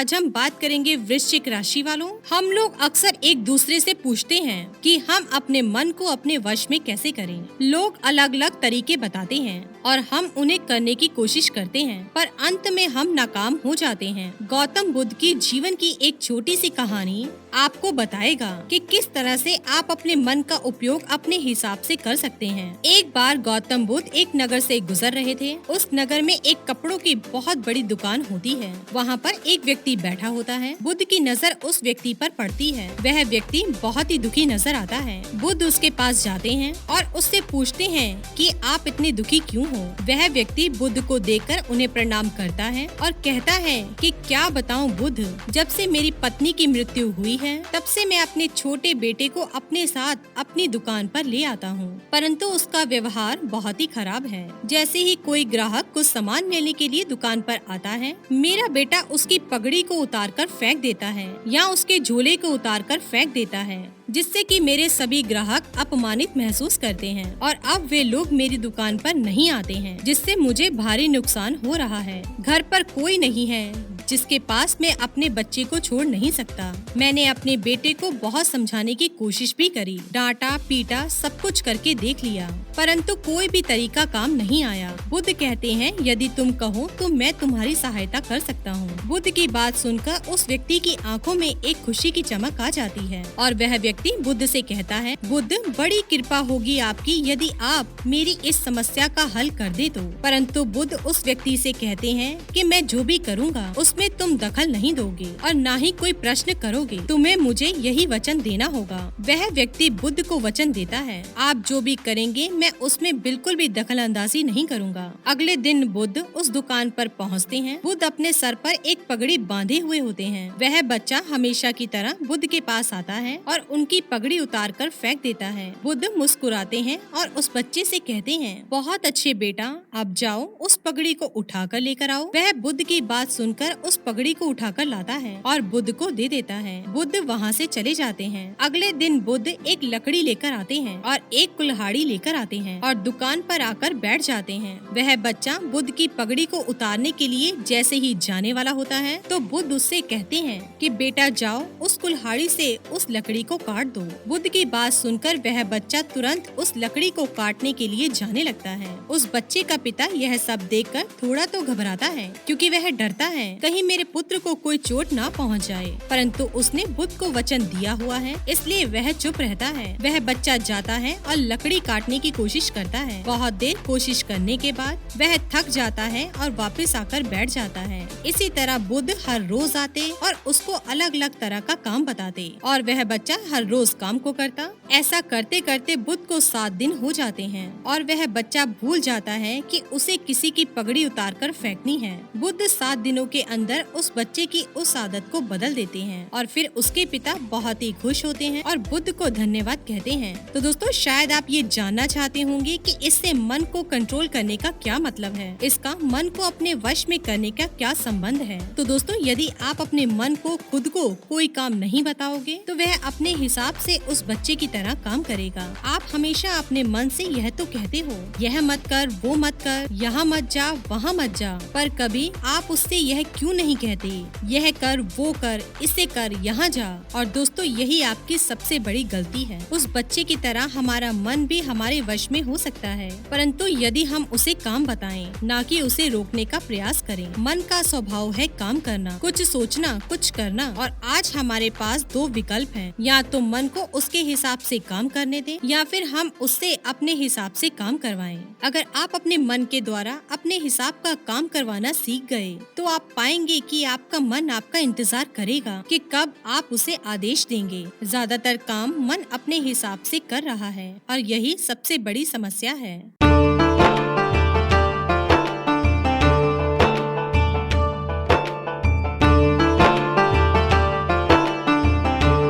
आज हम बात करेंगे वृश्चिक राशि वालों। हम लोग अक्सर एक दूसरे से पूछते हैं कि हम अपने मन को अपने वश में कैसे करें। लोग अलग अलग तरीके बताते हैं और हम उन्हें करने की कोशिश करते हैं, पर अंत में हम नाकाम हो जाते हैं। गौतम बुद्ध की जीवन की एक छोटी सी कहानी आपको बताएगा कि किस तरह से आप अपने मन का उपयोग अपने हिसाब से कर सकते हैं। एक बार गौतम बुद्ध एक नगर से गुजर रहे थे। उस नगर में एक कपड़ों की बहुत बड़ी दुकान होती है। वहाँ पर एक व्यक्ति बैठा होता है। बुद्ध की नजर उस व्यक्ति पर पड़ती है। वह व्यक्ति बहुत ही दुखी नजर आता है। बुद्ध उसके पास जाते हैं और उससे पूछते हैं कि आप इतने दुखी क्यों हो। वह व्यक्ति बुद्ध को देखकर उन्हें प्रणाम करता है और कहता है कि क्या बताऊं बुद्ध, जब से मेरी पत्नी की मृत्यु हुई है तब से मैं अपने छोटे बेटे को अपने साथ अपनी दुकान पर ले आता हूँ, परंतु उसका व्यवहार बहुत ही खराब है। जैसे ही कोई ग्राहक कुछ सामान लेने के लिए दुकान पर आता है, मेरा बेटा उसकी पगड़ी को उतारकर फेंक देता है या उसके झोले को उतारकर फेंक देता है, जिससे कि मेरे सभी ग्राहक अपमानित महसूस करते हैं और अब वे लोग मेरी दुकान पर नहीं आते हैं, जिससे मुझे भारी नुकसान हो रहा है। घर पर कोई नहीं है जिसके पास मैं अपने बच्चे को छोड़ नहीं सकता। मैंने अपने बेटे को बहुत समझाने की कोशिश भी करी, डांटा पीटा सब कुछ करके देख लिया, परंतु कोई भी तरीका काम नहीं आया। बुद्ध कहते हैं यदि तुम कहो तो मैं तुम्हारी सहायता कर सकता हूँ। बुद्ध की बात सुनकर उस व्यक्ति की आंखों में एक खुशी की चमक आ जाती है और वह व्यक्ति बुद्ध से कहता है, बुद्ध बड़ी कृपा होगी आपकी यदि आप मेरी इस समस्या का हल कर दे तो। परंतु बुद्ध उस व्यक्ति से कहते हैं कि मैं जो भी करूँगा उसमें तुम दखल नहीं दोगे और न ही कोई प्रश्न करोगे। तुम्हें मुझे यही वचन देना होगा। वह व्यक्ति बुद्ध को वचन देता है, आप जो भी करेंगे मैं उसमें बिल्कुल भी दखल अंदाजी नहीं करूँगा। अगले दिन बुद्ध उस दुकान पर पहुँचते हैं। बुद्ध अपने सर पर एक पगड़ी बांधे हुए होते हैं। वह बच्चा हमेशा की तरह बुद्ध के पास आता है और उनकी पगड़ी उतार कर फेंक देता है। बुद्ध मुस्कुराते हैं और उस बच्चे से कहते हैं, बहुत अच्छे बेटा, अब जाओ उस पगड़ी को उठा कर लेकर आओ। वह बुद्ध की बात सुनकर उस पगड़ी को उठाकर लाता है और बुद्ध को दे देता है। बुद्ध वहाँ से चले जाते हैं। अगले दिन बुद्ध एक लकड़ी लेकर आते हैं और एक कुल्हाड़ी लेकर आते हैं और दुकान पर आकर बैठ जाते हैं। वह बच्चा बुद्ध की पगड़ी को उतारने के लिए जैसे ही जाने वाला होता है तो बुद्ध उससे कहते हैं कि बेटा जाओ उस कुल्हाड़ी से उस लकड़ी को काट दो। बुद्ध की बात सुनकर वह बच्चा तुरंत उस लकड़ी को काटने के लिए जाने लगता है। उस बच्चे का पिता यह सब देखकर थोड़ा तो घबराता है, क्योंकि वह डरता है कहीं मेरे पुत्र को कोई चोट ना पहुंच जाए, परंतु उसने बुद्ध को वचन दिया हुआ है इसलिए वह चुप रहता है। वह बच्चा जाता है और लकड़ी काटने की कोशिश करता है। बहुत देर कोशिश करने के बाद वह थक जाता है और वापस आकर बैठ जाता है। इसी तरह बुद्ध हर रोज आते और उसको अलग अलग तरह का काम बताते और वह बच्चा हर रोज काम को करता। ऐसा करते करते बुद्ध को 7 दिन हो जाते हैं और वह बच्चा भूल जाता है कि उसे किसी की पगड़ी उतार कर फेंकनी है। बुद्ध 7 दिनों के अंदर उस बच्चे की उस आदत को बदल देते हैं और फिर उसके पिता बहुत ही खुश होते हैं और बुद्ध को धन्यवाद कहते हैं। तो दोस्तों, शायद आप ये जानना चाहते होंगे कि इससे मन को कंट्रोल करने का क्या मतलब है, इसका मन को अपने वश में करने का क्या संबंध है। तो दोस्तों, यदि आप अपने मन को खुद को कोई काम नहीं बताओगे तो वह अपने हिसाब से उस बच्चे की तरह काम करेगा। आप हमेशा अपने मन से यह तो कहते हो, यह मत कर, वो मत कर, यहाँ मत जा, वहाँ मत जा, पर कभी आप उससे यह क्यों नहीं कहते, यह कर, वो कर, इसे कर, यहाँ जा। और दोस्तों, यही आपकी सबसे बड़ी गलती है। उस बच्चे की तरह हमारा मन भी हमारे वश में हो सकता है, परंतु यदि हम उसे काम बताएं, ना कि उसे रोकने का प्रयास करें। मन का स्वभाव है काम करना, कुछ सोचना, कुछ करना, और आज हमारे पास 2 विकल्प हैं। या तो मन को उसके हिसाब से काम करने दें या फिर हम उससे अपने हिसाब से काम करवाएं। अगर आप अपने मन के द्वारा अपने हिसाब का काम करवाना सीख गए तो आप पाएंगे कि आपका मन आपका इंतजार करेगा कि कब आप उसे आदेश देंगे। ज्यादातर काम मन अपने हिसाब से कर रहा है और यही सबसे बड़ी समस्या है।